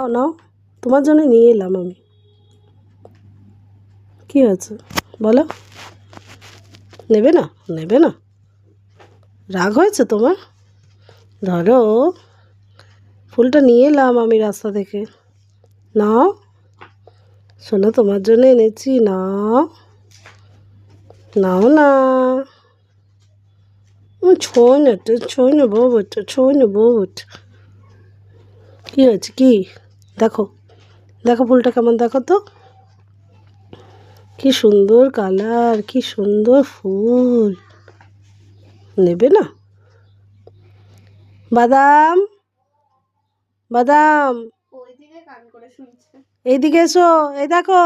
নাও নাও, তোমার জন্য নিয়ে এলাম আমি। কি হয়েছে বলো? নেবে না? নেবে না? রাগ হয়েছে তোমার? ধরো, ফুলটা নিয়ে এলাম আমি রাস্তা থেকে। নাও শোনো, তোমার জন্য এনেছি, নাও নাও না। ছোঁয় না তো, ছোঁয় না বউটা, ছোঁয় না বউটা। কী হয়েছে কি? দেখো দেখো ফুলটা কেমন, দেখো তো কি সুন্দর কালার, কি সুন্দর ফুল। নেবে না? বাদাম, বাদাম, এইদিকে এসো। এই দেখো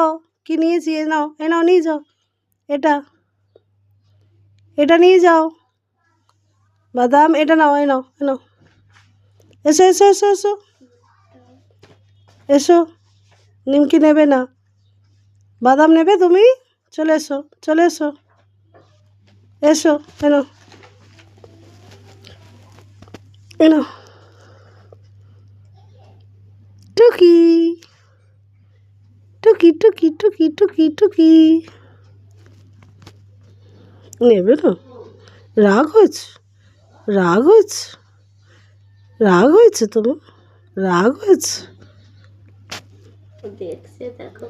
কি নিয়েছি, এ নাও, এ নাও, নিয়ে যাও। এটা এটা নিয়ে যাও। বাদাম, এটা নাও, এ নাও, এ নাও। এসো এসো এসো এসো এসো। নিমকি নেবে না? বাদাম নেবে তুমি? চলে এসো, চলে এসো, এসো, এ নাও, এ নাও। টুকি টুকি টুকি টুকি টুকি টুকি। নেবে না? রাগ হয়েছে? রাগ হয়েছে? রাগ হয়েছে তোমার? রাগ হয়েছে? দেখছে দেখো।